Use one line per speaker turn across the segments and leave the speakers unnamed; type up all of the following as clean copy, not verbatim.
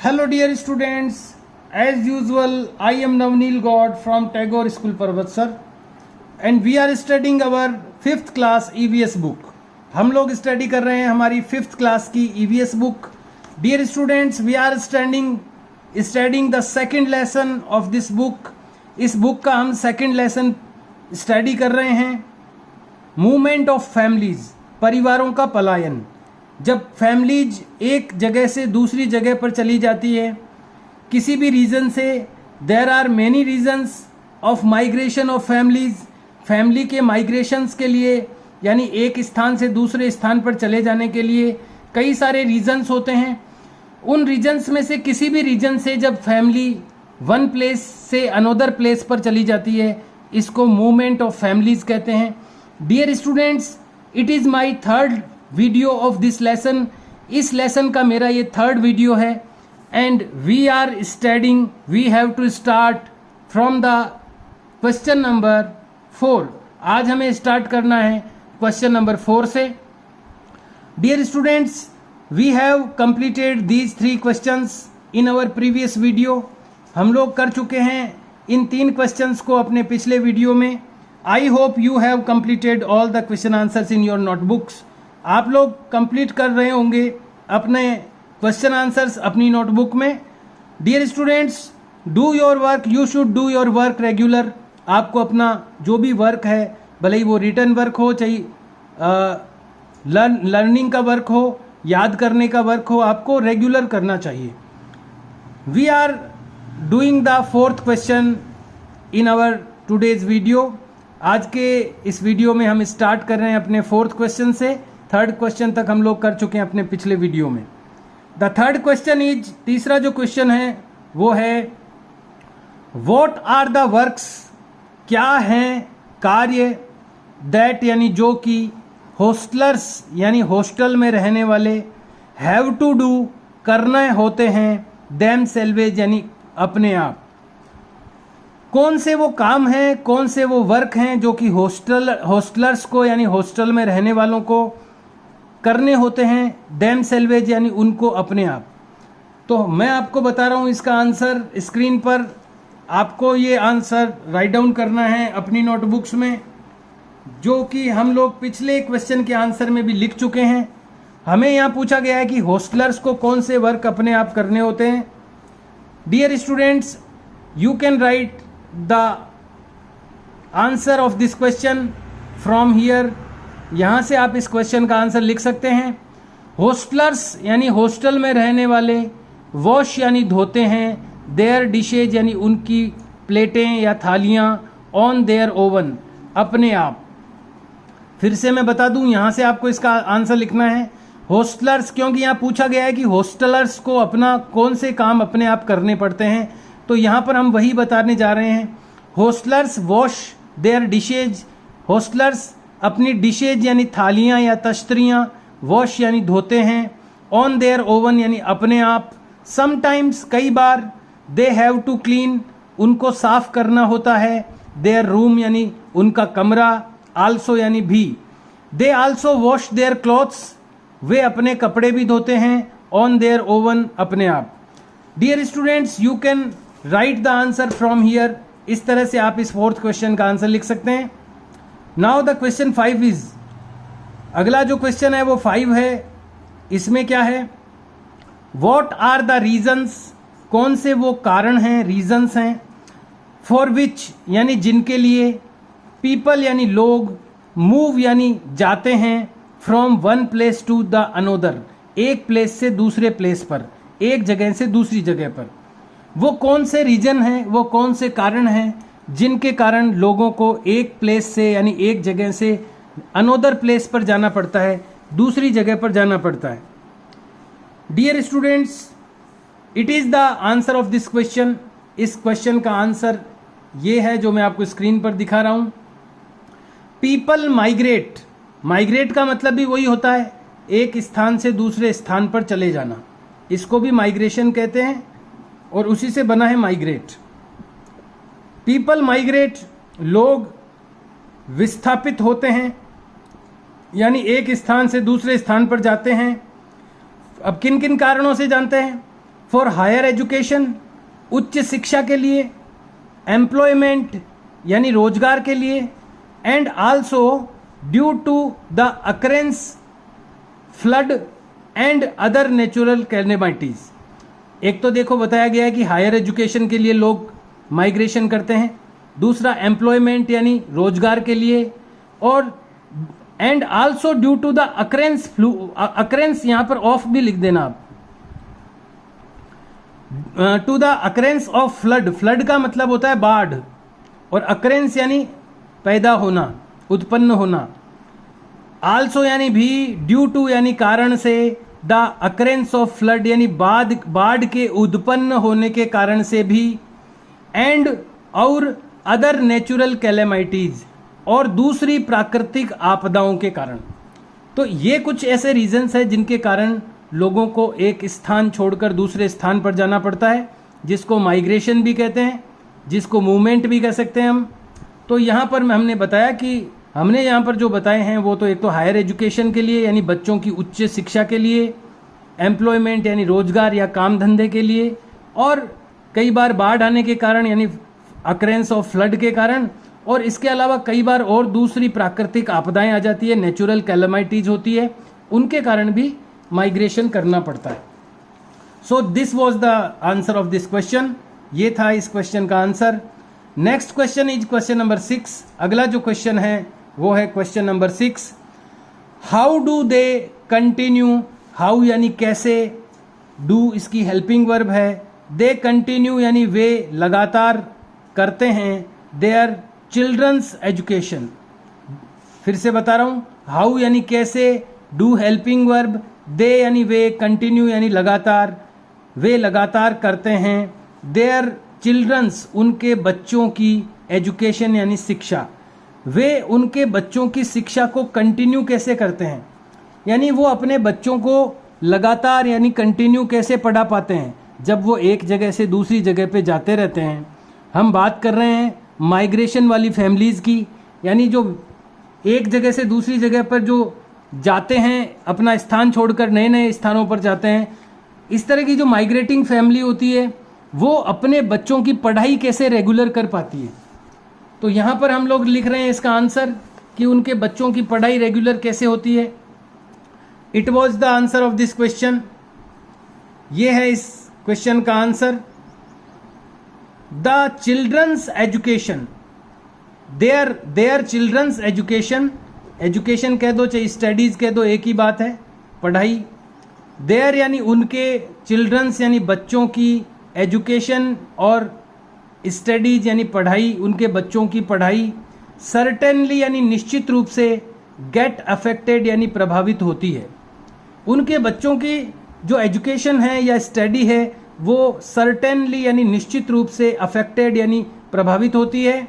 Hello dear students, as usual I am Navneel God from Tagore School Parvatsar and we are studying our 5th class EVS book. हम लोग study कर रहे हैं हमारी 5th class की EVS book. Dear students, we are studying the second lesson of this book. इस book का हम सेकेंड लेसन स्टडी कर रहे हैं. मूवमेंट ऑफ फैमिलीज, परिवारों का पलायन. जब फैमिलीज एक जगह से दूसरी जगह पर चली जाती है किसी भी रीज़न से, there are many reasons of migration of families. Family के माइग्रेशंस के लिए यानी एक स्थान से दूसरे स्थान पर चले जाने के लिए कई सारे रीजन्स होते हैं. उन रीजन्स में से किसी भी रीजन से जब फैमिली वन प्लेस से अनोदर प्लेस पर चली जाती है इसको मूवमेंट ऑफ फैमिलीज कहते हैं. Dear students, it is my third video of this lesson. इस लेसन का मेरा ये थर्ड वीडियो है and we are studying, we have to start from the question number 4. आज हमें स्टार्ट करना है क्वेश्चन नंबर 4 से. Dear students, we have completed these 3 questions in our previous video. हम लोग कर चुके हैं इन 3 क्वेश्चंस को अपने पिछले वीडियो में. I hope you have completed all the question answers in your notebooks. आप लोग कंप्लीट कर रहे होंगे अपने क्वेश्चन आंसर्स अपनी नोटबुक में. Dear students, do your work, you should do your work regular. आपको अपना जो भी वर्क है, भले ही वो रिटर्न वर्क हो चाहे लर्निंग का वर्क हो, याद करने का वर्क हो, आपको रेगुलर करना चाहिए. We are doing the 4th question in our today's video. आज के इस वीडियो में हम स्टार्ट कर रहे हैं अपने 4th क्वेश्चन से. 3rd क्वेश्चन तक हम लोग कर चुके हैं अपने पिछले वीडियो में. द 3rd क्वेश्चन इज, तीसरा जो क्वेश्चन है वो है व्हाट आर द वर्क्स, क्या हैं कार्य, दैट यानी जो कि हॉस्टलर्स यानी हॉस्टल में रहने वाले हैव टू डू करने होते हैं, देम सेल्वेज यानी अपने आप. कौन से वो काम हैं, कौन से वो वर्क हैं जो कि हॉस्टलर्स को यानी हॉस्टल में रहने वालों को करने होते हैं, देम सेल्वेज यानी उनको अपने आप. तो मैं आपको बता रहा हूँ इसका आंसर स्क्रीन पर. आपको ये आंसर राइट डाउन करना है अपनी नोटबुक्स में, जो कि हम लोग पिछले क्वेश्चन के आंसर में भी लिख चुके हैं. हमें यहाँ पूछा गया है कि हॉस्टलर्स को कौन से वर्क अपने आप करने होते हैं. Dear students, you can write the answer of this question from here. यहाँ से आप इस क्वेश्चन का आंसर लिख सकते हैं. हॉस्टलर्स यानी हॉस्टल में रहने वाले, वॉश यानी धोते हैं, देयर डिशेज यानी उनकी प्लेटें या थालियाँ, ऑन देयर ओवन अपने आप. फिर से मैं बता दूं, यहाँ से आपको इसका आंसर लिखना है हॉस्टलर्स, क्योंकि यहाँ पूछा गया है कि हॉस्टलर्स को अपना कौन से काम अपने आप करने पड़ते हैं. तो यहाँ पर हम वही बताने जा रहे हैं. Hostellers wash their dishes, hostellers अपनी डिशेज यानी थालियाँ या तश्तरियाँ, वॉश यानी धोते हैं, ऑन देयर ओवन यानी अपने आप, समटाइम्स कई बार, दे हैव टू क्लीन उनको साफ करना होता है, देयर रूम यानी उनका कमरा, आल्सो यानी भी, they also wash their clothes वे अपने कपड़े भी धोते हैं, ऑन देयर ओवन अपने आप. Dear students, you can write the answer from here. इस तरह से आप इस 4th क्वेश्चन का आंसर लिख सकते हैं. नाउ द क्वेश्चन 5 इज, अगला जो क्वेश्चन है वो 5 है. इसमें क्या है, व्हाट आर द रीजन्स, कौन से वो कारण हैं, रीजन्स हैं, फॉर विच यानी जिनके लिए, पीपल यानी लोग, मूव यानी जाते हैं, from one place to the another एक प्लेस से दूसरे प्लेस पर, एक जगह से दूसरी जगह पर. वो कौन से रीजन हैं, वो कौन से कारण हैं जिनके कारण लोगों को एक प्लेस से यानी एक जगह से अनोदर प्लेस पर जाना पड़ता है, दूसरी जगह पर जाना पड़ता है. Dear students, it is the answer of this question. इस क्वेश्चन का आंसर ये है जो मैं आपको स्क्रीन पर दिखा रहा हूँ. पीपल माइग्रेट, माइग्रेट का मतलब भी वही होता है एक स्थान से दूसरे स्थान पर चले जाना, इसको भी माइग्रेशन कहते हैं और उसी से बना है माइग्रेट. पीपल माइग्रेट, लोग विस्थापित होते हैं यानी एक स्थान से दूसरे स्थान पर जाते हैं. अब किन किन कारणों से जानते हैं, फॉर हायर एजुकेशन, उच्च शिक्षा के लिए, एम्प्लॉयमेंट यानी रोजगार के लिए, and also due to the occurrence flood and other natural calamities. एक तो देखो बताया गया है कि हायर एजुकेशन के लिए लोग माइग्रेशन करते हैं, दूसरा एम्प्लॉयमेंट यानी रोजगार के लिए, और and also due to the occurrence यहां पर ऑफ भी लिख देना आप, to the occurrence of flood. Flood का मतलब होता है बाढ़, और अकरेंस यानी पैदा होना, उत्पन्न होना। आल्सो यानी भी, ड्यू टू यानी कारण से, द अकरेंस ऑफ फ्लड यानी बाढ़ के उत्पन्न होने के कारण से भी, एंड और अदर नेचुरल कैलेमिटीज और दूसरी प्राकृतिक आपदाओं के कारण। तो ये कुछ ऐसे रीजंस है जिनके कारण लोगों को एक स्थान छोड़कर दूसरे स्थान पर जाना पड़ता है, जिसको माइग्रेशन भी कहते हैं, जिसको मूवमेंट भी कह सकते हैं हम। तो यहाँ पर हमने बताया कि हमने यहाँ पर जो बताए हैं वो तो एक तो हायर एजुकेशन के लिए यानी बच्चों की उच्च शिक्षा के लिए, एम्प्लॉयमेंट यानी रोजगार या काम धंधे के लिए, और कई बार बाढ़ आने के कारण यानी अकरेंस ऑफ फ्लड के कारण, और इसके अलावा कई बार और दूसरी प्राकृतिक आपदाएं आ जाती है, नेचुरल कैलेमिटीज होती है, उनके कारण भी माइग्रेशन करना पड़ता है। So this was the answer of this question. ये था इस क्वेश्चन का answer. Next question is question number 6। अगला जो क्वेश्चन है वो है question number 6। How do they continue, how यानी कैसे, डू इसकी हेल्पिंग वर्ब है, दे कंटिन्यू यानी वे लगातार करते हैं देयर चिल्ड्रंस एजुकेशन। फिर से बता रहा हूं, हाउ यानी कैसे, डू हेल्पिंग वर्ब, दे यानी वे, कंटिन्यू यानी लगातार, वे लगातार करते हैं देयर चिल्ड्रंस उनके बच्चों की एजुकेशन यानी शिक्षा। वे उनके बच्चों की शिक्षा को कंटिन्यू कैसे करते हैं, यानी वो अपने बच्चों को लगातार यानी कंटिन्यू कैसे पढ़ा पाते हैं जब वो एक जगह से दूसरी जगह पे जाते रहते हैं। हम बात कर रहे हैं माइग्रेशन वाली फैमिलीज़ की, यानी जो एक जगह से दूसरी जगह पर जो जाते हैं, अपना स्थान छोड़कर नए नए स्थानों पर जाते हैं। इस तरह की जो माइग्रेटिंग फैमिली होती है वो अपने बच्चों की पढ़ाई कैसे रेगुलर कर पाती है। तो यहाँ पर हम लोग लिख रहे हैं इसका आंसर कि उनके बच्चों की पढ़ाई रेगुलर कैसे होती है। It was the answer of this question. ये है इस क्वेश्चन का answer. The children's education, their children's education, education कह दो चाहे स्टडीज कह दो, एक ही बात है, पढ़ाई। देयर यानी उनके, चिल्ड्रंस यानी बच्चों की, एजुकेशन और स्टडीज यानी पढ़ाई, उनके बच्चों की पढ़ाई। सर्टेनली यानी निश्चित रूप से, गेट अफेक्टेड यानी प्रभावित होती है। उनके बच्चों की जो एजुकेशन है या स्टडी है वो सर्टेनली यानी निश्चित रूप से, अफेक्टेड यानी प्रभावित होती है।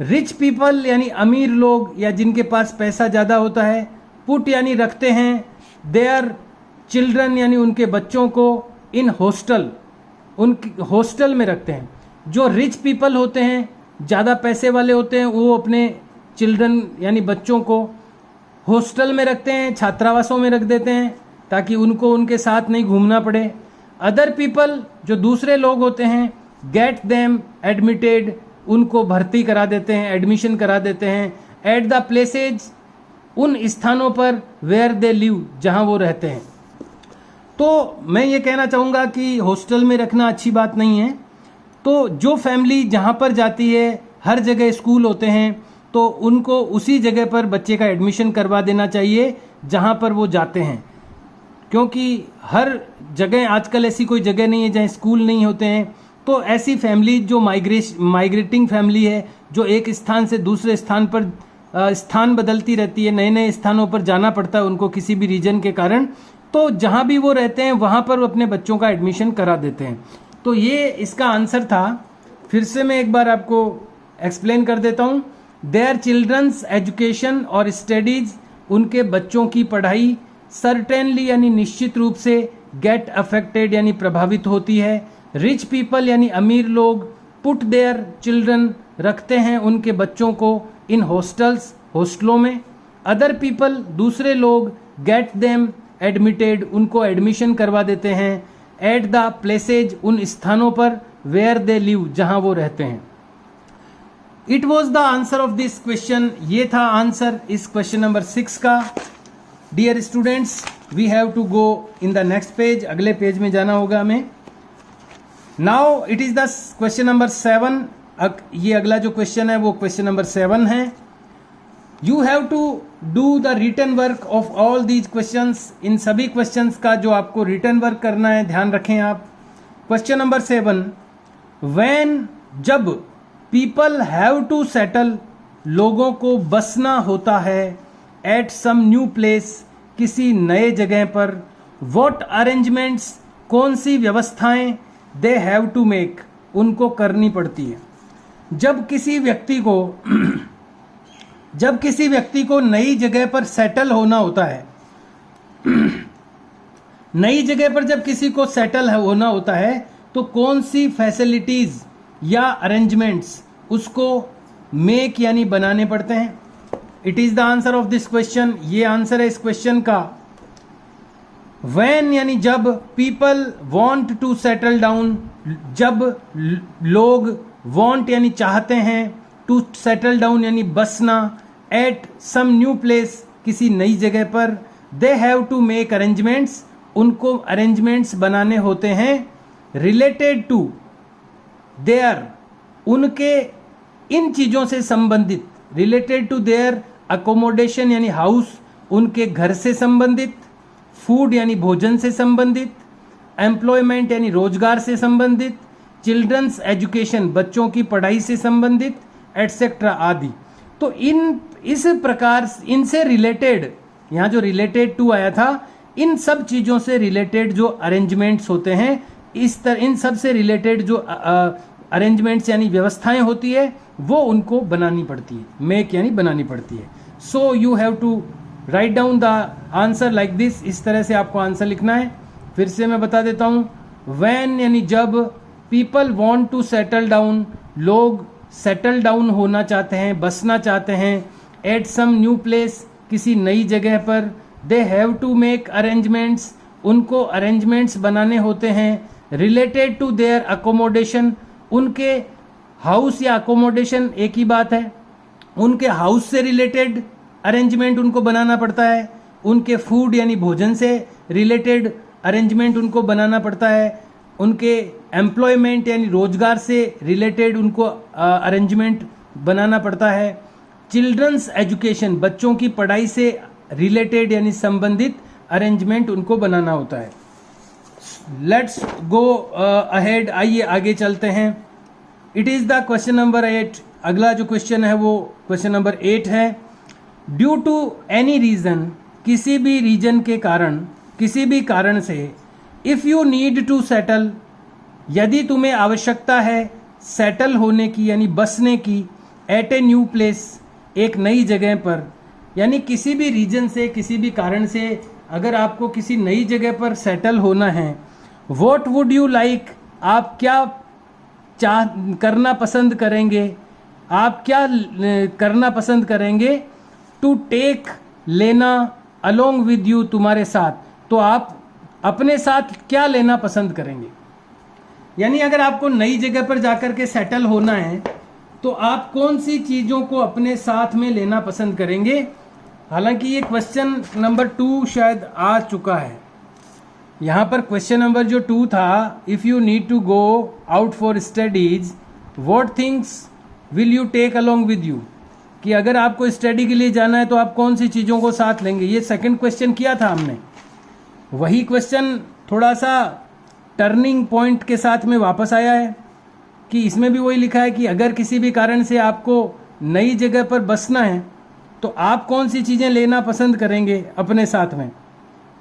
रिच पीपल यानी अमीर लोग या जिनके पास पैसा ज़्यादा होता है, पुट यानी रखते हैं, देयर चिल्ड्रन यानी उनके बच्चों को, इन हॉस्टल, उनके हॉस्टल में रखते हैं। जो रिच पीपल होते हैं, ज़्यादा पैसे वाले होते हैं, वो अपने चिल्ड्रन यानी बच्चों को हॉस्टल में रखते हैं, छात्रावासों में रख देते हैं ताकि उनको उनके साथ नहीं घूमना पड़े। अदर पीपल जो दूसरे लोग होते हैं, गेट देम एडमिटेड, उनको भर्ती करा देते हैं, एडमिशन करा देते हैं, एट द प्लेसेज, उन स्थानों पर, वेयर दे लिव, जहां वो रहते हैं। तो मैं ये कहना चाहूँगा कि हॉस्टल में रखना अच्छी बात नहीं है। तो जो फैमिली जहाँ पर जाती है, हर जगह स्कूल होते हैं, तो उनको उसी जगह पर बच्चे का एडमिशन करवा देना चाहिए जहाँ पर वो जाते हैं, क्योंकि हर जगह आजकल ऐसी कोई जगह नहीं है जहाँ स्कूल नहीं होते हैं। तो ऐसी फैमिली जो माइग्रेटिंग फैमिली है, जो एक स्थान से दूसरे स्थान पर स्थान बदलती रहती है, नए नए स्थानों पर जाना पड़ता है उनको किसी भी रीजन के कारण, तो जहाँ भी वो रहते हैं वहाँ पर वो अपने बच्चों का एडमिशन करा देते हैं। तो ये इसका आंसर था। फिर से मैं एक बार आपको एक्सप्लेन कर देता हूँ। देयर चिल्ड्रंस एजुकेशन और स्टडीज, उनके बच्चों की पढ़ाई, सर्टेनली यानी निश्चित रूप से, गेट अफेक्टेड यानी प्रभावित होती है। रिच पीपल यानी अमीर लोग, पुट देयर चिल्ड्रन रखते हैं उनके बच्चों को, इन हॉस्टल्स हॉस्टलों में। अदर पीपल दूसरे लोग, गेट देम एडमिटेड उनको एडमिशन करवा देते हैं। एट द प्लेसेज, उन स्थानों पर, वेयर दे लिव, जहां वो रहते हैं। It was the answer of this question, ये था आंसर इस क्वेश्चन नंबर 6 का। Dear students, we have to go in the next page, अगले पेज में जाना होगा हमें। Now it is the question number 7, ये अगला जो क्वेश्चन है वो क्वेश्चन नंबर 7 है। You have to do the written work of all these questions, इन सभी क्वेश्चंस का जो आपको रिटन वर्क करना है, ध्यान रखें आप। क्वेश्चन नंबर 7, व्हेन, जब, पीपल हैव टू सेटल, लोगों को बसना होता है, एट सम न्यू प्लेस, किसी नए जगह पर, व्हाट अरेंजमेंट्स, कौन सी व्यवस्थाएं, दे हैव टू मेक, उनको करनी पड़ती है। जब किसी व्यक्ति को नई जगह पर सेटल होना होता है, नई जगह पर जब किसी को सेटल होना होता है तो कौन सी फैसिलिटीज या अरेंजमेंट्स उसको मेक यानी बनाने पड़ते हैं। It is the answer of this question, ये आंसर है इस क्वेश्चन का। व्हेन यानी जब, people want to settle down, जब लोग, वांट यानी चाहते हैं, टू सेटल डाउन यानी बसना, एट सम न्यू प्लेस, किसी नई जगह पर, they have to make arrangements, उनको अरेंजमेंट्स बनाने होते हैं, रिलेटेड टू देयर, उनके इन चीजों से संबंधित, रिलेटेड टू देयर अकोमोडेशन यानी हाउस, उनके घर से संबंधित, फूड यानी भोजन से संबंधित, एम्प्लॉयमेंट यानी रोजगार से संबंधित, चिल्ड्रंस एजुकेशन बच्चों की पढ़ाई से संबंधित, एटसेट्रा आदि। तो इस प्रकार इनसे रिलेटेड, यहाँ जो रिलेटेड टू आया था, इन सब चीजों से रिलेटेड जो अरेंजमेंट्स होते हैं, इस तरह इन सब से रिलेटेड जो अरेंजमेंट्स यानी व्यवस्थाएं होती है वो उनको बनानी पड़ती है, मेक यानी बनानी पड़ती है। So you have to write down the answer like this, इस तरह से आपको आंसर लिखना है। फिर से मैं बता देता हूं, व्हेन यानी जब, people want to settle down, लोग सेटल डाउन होना चाहते हैं, बसना चाहते हैं, एट सम न्यू प्लेस, किसी नई जगह पर, they have to make arrangements, उनको अरेंजमेंट्स बनाने होते हैं, रिलेटेड टू देयर अकोमोडेशन, उनके हाउस या अकोमोडेशन एक ही बात है, उनके हाउस से रिलेटेड अरेंजमेंट उनको बनाना पड़ता है, उनके फूड यानी भोजन से रिलेटेड अरेंजमेंट उनको बनाना पड़ता है, उनके एम्प्लॉयमेंट यानी रोजगार से रिलेटेड उनको अरेंजमेंट बनाना पड़ता है, चिल्ड्रंस एजुकेशन बच्चों की पढ़ाई से रिलेटेड यानी संबंधित अरेंजमेंट उनको बनाना होता है। लेट्स गो अहेड, आइए आगे चलते हैं। It is the question number 8, अगला जो क्वेश्चन है वो क्वेश्चन नंबर 8 है। ड्यू टू एनी रीजन, किसी भी रीजन के कारण, किसी भी कारण से, if you need to settle, यदि तुम्हें आवश्यकता है सेटल होने की यानी बसने की, एट ए न्यू प्लेस, एक नई जगह पर, यानी किसी भी रीजन से, किसी भी कारण से अगर आपको किसी नई जगह पर सेटल होना है, व्हाट वुड यू लाइक, आप क्या करना पसंद करेंगे, आप क्या करना पसंद करेंगे, टू टेक लेना, अलोंग विद यू तुम्हारे साथ, तो आप अपने साथ क्या लेना पसंद करेंगे। यानी अगर आपको नई जगह पर जाकर के सेटल होना है तो आप कौन सी चीजों को अपने साथ में लेना पसंद करेंगे। हालांकि ये क्वेश्चन नंबर 2 शायद आ चुका है। यहाँ पर क्वेश्चन नंबर जो 2 था, if you need to go out for studies, what things will you take along with you, कि अगर आपको स्टडी के लिए जाना है तो आप कौन सी चीज़ों को साथ लेंगे। ये सेकंड क्वेश्चन किया था हमने, वही क्वेश्चन थोड़ा सा टर्निंग पॉइंट के साथ में वापस आया है कि इसमें भी वही लिखा है कि अगर किसी भी कारण से आपको नई जगह पर बसना है तो आप कौन सी चीज़ें लेना पसंद करेंगे अपने साथ में।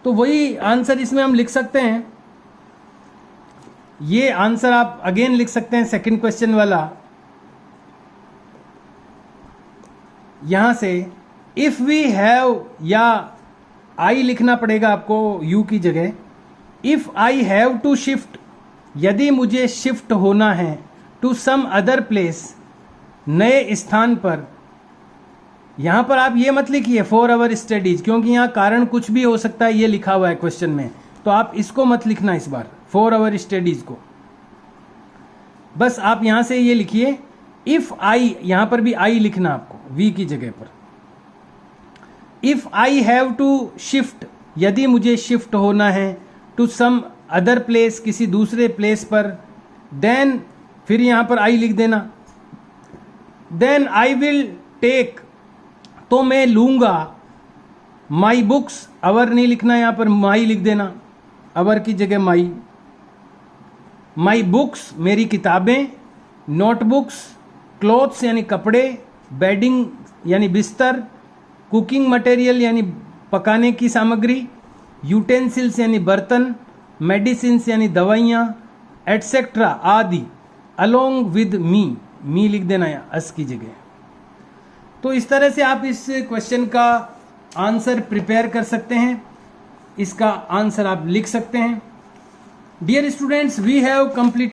तो वही आंसर इसमें हम लिख सकते हैं। ये आंसर आप अगेन लिख सकते हैं सेकंड क्वेश्चन वाला, यहां से इफ वी हैव, या आई लिखना पड़ेगा आपको यू की जगह। If I have to shift, यदि मुझे शिफ्ट होना है, टू सम अदर प्लेस, नए स्थान पर। यहां पर आप ये मत लिखिए फॉर अवर स्टडीज, क्योंकि यहां कारण कुछ भी हो सकता है, ये लिखा हुआ है क्वेश्चन में, तो आप इसको मत लिखना इस बार। फॉर आवर स्टडीज को। बस आप यहां से ये लिखिए इफ आई, यहां पर भी आई लिखना आपको वी की जगह पर। If I have to shift, यदि मुझे शिफ्ट होना है टू सम अदर प्लेस, किसी दूसरे प्लेस पर, देन फिर यहां पर आई लिख देना। देन आई विल टेक, तो मैं लूंगा, माई बुक्स, अवर नहीं लिखना, यहां पर माई लिख देना, अवर की जगह माई। माई बुक्स, मेरी किताबें, नोटबुक्स, क्लोथ्स यानी कपड़े, बेडिंग यानी बिस्तर, कुकिंग मटेरियल यानी पकाने की सामग्री, यूटेंसिल्स यानी बर्तन, मेडिसिन्स यानी दवाइयाँ, एटसेट्रा आदि, अलोंग विद मी लिख देना है अस की जगह। तो इस तरह से आप इस क्वेश्चन का आंसर प्रिपेयर कर सकते हैं, इसका आंसर आप लिख सकते हैं। Dear students, we have complete